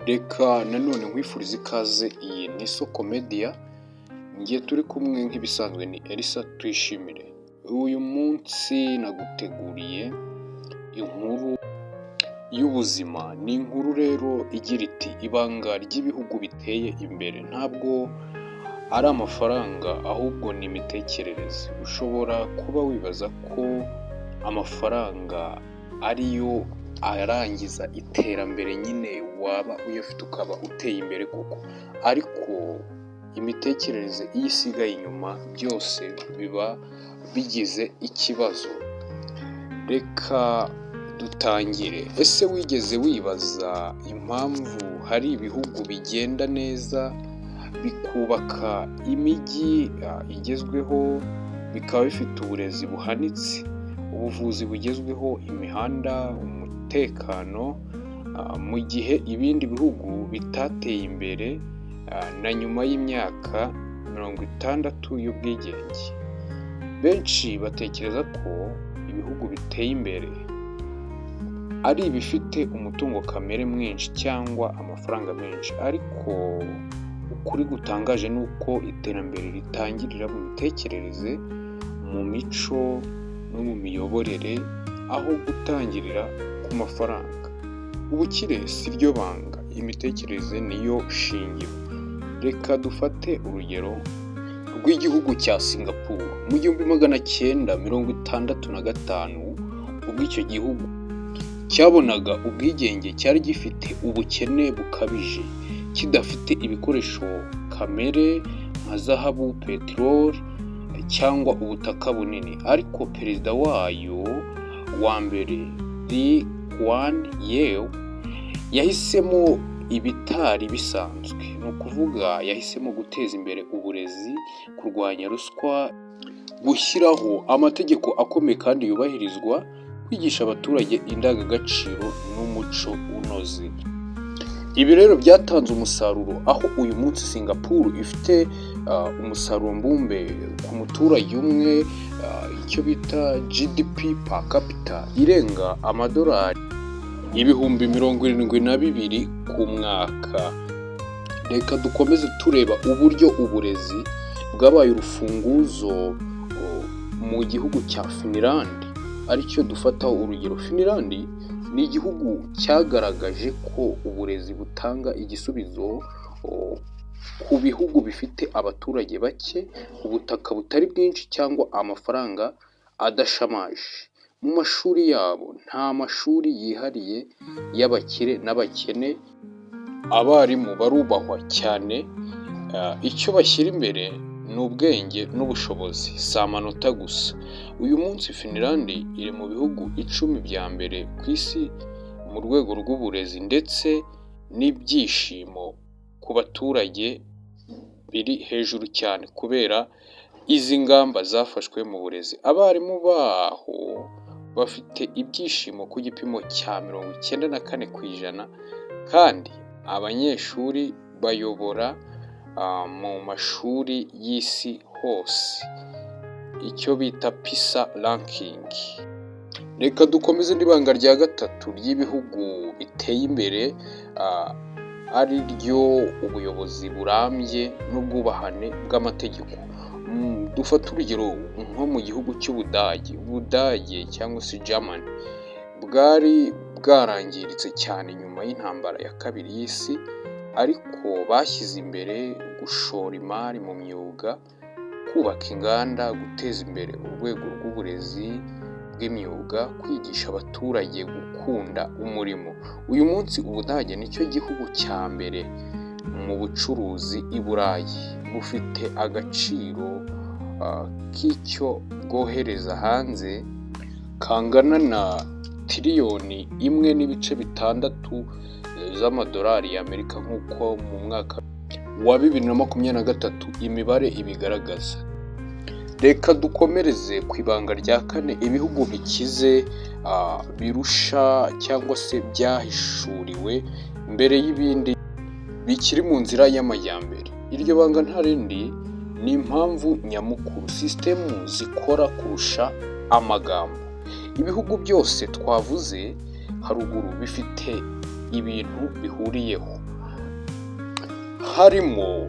Reka nanone nkwifuriza ikaze, iyi ni Isoko Media, ngiye turi kumwe nk'ibisanzwe ni Elisa Tuyishimire. Uyu munsi naguteguriye inkuru y'ubuzima. Ni inkuru rero igira iti ibanga ry'ibihugu biteye imbere ntabwo ari amafaranga ahubwo ni imitekerereze. Ushobora kuba wibaza ko amafaranga ariyo arangiza iterambere, nyine waba uyafite ukaba uteye imbere koko, ariko imitekerereze iyo isigaye inyuma byose biba bigize ikibazo. Reka dutangire. Ese wigeze wibaza impamvu hari ibihugu bigenda neza bikubaka imijyi igezweho, bikaba bifite uburezi buhanitse, ubuvuzi bugezweho, imihanda, umutekano, mu gihe ibindi bihugu bitateye imbere na nyuma y'imyaka 60 y'ubwigenge? Benshi batekereza ko ibihugu biteye imbere ari ibifite umutungo kamere mwinshi cyangwa amafaranga menshi, ariko ukuri gutangaje ni uko iterambere ritangirira mu mitekerereze, mu mico no mu miyoborere, aho gutangirira ku mafaranga. Ubukire si ryo banga, imitekerereze niyo shingiro. Reka dufate urugero rw'igihugu cya Singapore. Mu 1965 ubwo icyo gihugu cyabonaga ubwigenge, cyari gifite ubukene bukabije, kidafite ibikoresho kamere nka zahabu, peteroli cyangwa ubutaka bunini, ariko perezida wayo wa mbere Lee Kuan Yew yahisemo ibitari bisanzwe. Ni ukuvuga yahisemo guteza imbere uburezi, kurwanya ruswa, gushyiraho amategeko akomeye kandi yubahirizwa, kwigisha abaturage indangagaciro n'umuco unoze. Ibi rero byatanze umusaruro, aho uyu munsi Singapore ifite umusaruro mbumbe ku muturage umwe, icyo bita GDP per capita irenga amadolari 72,000 ku mwaka. Reka dukomeze tureba uburyo uburezi bwabaye urufunguzo mu gihugu cya Finland, aricyo dufataho urugero. Finland ni igihugu cyagaragaje ko uburezi butanga igisubizo ku bihugu bifite abaturage bake, ubutaka butari bwinshi cyangwa amafaranga adashamaje. Mu mashuri yabo nta mashuri yihariye y'abakire n'abakene, abarimu barubahwa cyane, icyo bashyira imbere ni ubwenge n'ubushobozi, si amanota gusa. Uyu munsi Finland iri mu bihugu 10 bya mbere ku isi mu rwego rw'uburezi, ndetse n'ibyishimo ku baturage biri hejuru cyane kubera izi ngamba zafashwe mu burezi. Abarimu baho bafite ibyishimo ku gipimo cya 94%, kandi abanyeshuri bayobora mu mashuri y'isi hose, icyo bita PISA ranking. Reka dukomeze n'ibanga rya gatatu ry'ibihugu biteye imbere, ari ryo ubuyobozi burambye n'ubwubahane bw'amategeko. Dufate urugero nko mu gihugu cy'Ubudage. Ubudage cyangwa se Germany bwari bwarangiritse cyane nyuma y'intambara ya kabiri y'isi, ariko bashyize imbere gushora imari mu myuga, kubaka inganda, guteza imbere urwego rw'uburezi bw'imyuga, kwigisha abaturage gukunda umurimo. Uyu munsi Ubudage nicyo gihugu cya mbere mu bucuruzi i Burayi, bufite agaciro k'icyo bwohereza hanze kangana na tiriyoni 1.6 z'amadolari y'Amerika, nk'uko mu mwaka wa 2023 imibare ibigaragaza. Reka dukomereze ku ibanga rya kane, ibihugu bikize birusha cyangwa se byahishuriwe mbere y'ibindi bikiri mu nzira y'amajyambere. Iryo banga nta rindi, ni impamvu nyamukuru: sisitemu zikora kurusha amagambo. Ibihugu byose twavuze haruguru bifite ibintu bihuriyeho. harimo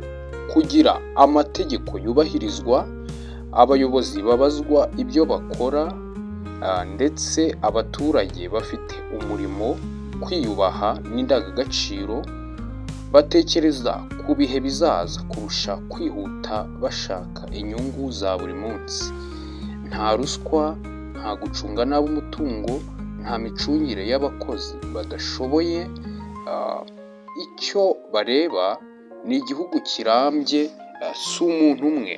kugira amategeko yubahirizwa, abayobozi babazwa ibyo bakora, ndetse abaturage bafite umurimo, kwiyubaha n'indangagaciro, batekereza ku bihe bizaza kurusha kwihuta bashaka inyungu za buri munsi. Nta ruswa, nta gucunga nabi umutungo, nta micungire y'abakozi badashoboye. Icyo bareba ni igihugu kirambye, si umuntu umwe.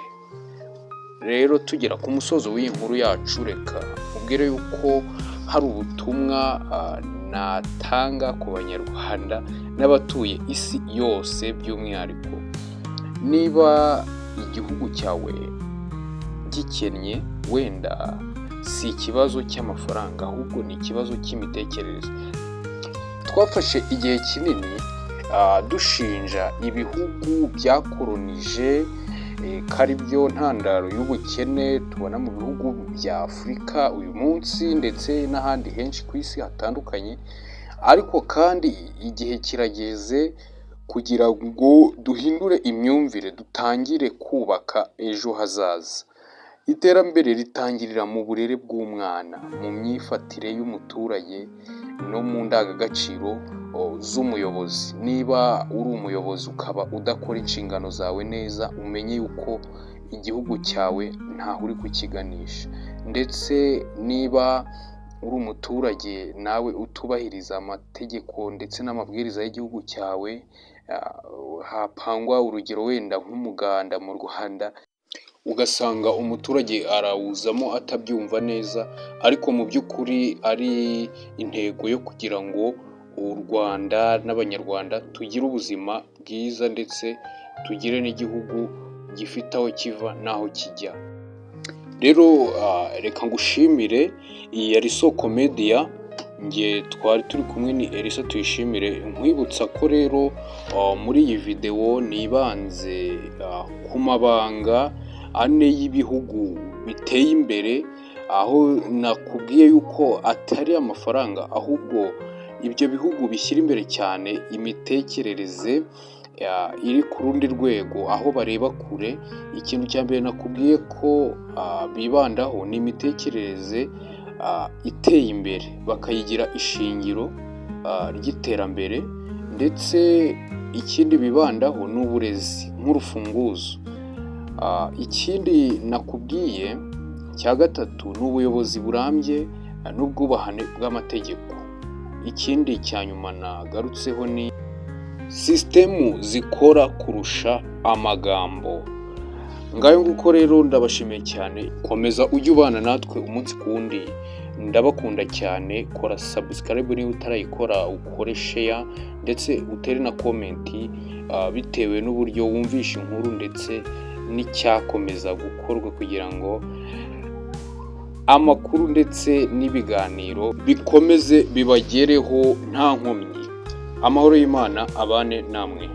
Rero tugera ku musozo w'iyi nkuru yacu, reka ubwire yuko hari ubutumwa natanga ku banyarwanda n'abatuye isi yose by'umwihariko. Niba igihugu cyawe gikennye, wenda si ikibazo cy'amafaranga, ahubwo ni ikibazo cy'imitekerereze. Twafashe igihe kinini dushinja ibihugu byakolonije ko ari byo ntandaro y'ubukene tubona mu bihugu bya Afurika uyu munsi, ndetse n'ahandi henshi ku isi hatandukanye. Ariko kandi igihe kirageze kugira ngo duhindure imyumvire, dutangire kubaka ejo hazaza. Iterambere ritangirira mu burere bw'umwana, mu myifatire y'umuturage no mu ndangagaciro z'umuyobozi. Niba uri umuyobozi ukaba udakora inshingano zawe neza, umenye yuko igihugu cyawe ntaho uri kukiganisha. Ndetse niba uri umuturage nawe utubahiriza amategeko ndetse n'amabwiriza y'igihugu cyawe, hapangwa urugero wenda nk'umuganda mu Rwanda, ugasanga umuturage arawuzamo atabyumva neza, ariko mu by'ukuri ari intego yo kugira ngo u Rwanda n'Abanyarwanda tugire ubuzima bwiza, ndetse tugire n'igihugu gifite aho kiva n'aho kijya. Rero reka ngushimire. Iyi yari Soko Media, nge twari turi kumwe ni Elisa Tuyishimire. Nkwibutsa ko rero muri iyi video nibanze ku mabanga ane y'ibihugu biteye imbere, aho nakubwiye yuko atari amafaranga, ahubwo ibyo bihugu bishyira imbere cyane imitekerereze iri ku rundi rwego, aho bareba kure. Ikintu cya mbere nakubwiye ko bibandaho ni imitekerereze iteye imbere, bakayigira ishingiro ry'iterambere. Ndetse ikindi bibandaho ni uburezi nk'urufunguzo. Ikindi nakubwiye cya gatatu ni ubuyobozi burambye n'ubwubahane bw'amategeko. Ikindi cya nyuma nagarutseho ni sisitemu zikora kurusha amagambo. Ngayo nguko rero, ndabashimiye cyane. Komeza ujye ubana natwe umunsi ku wundi. Ndabakunda cyane. Kora subscribe niba utarayikora, ukore share ndetse utere na komenti bitewe n'uburyo wumvisha inkuru ndetse n'icyakomeza gukorwa kugira ngo amakuru ndetse n'ibiganiro bikomeze bibagereho nta nkomyi. Amahoro y'Imana abane namwe.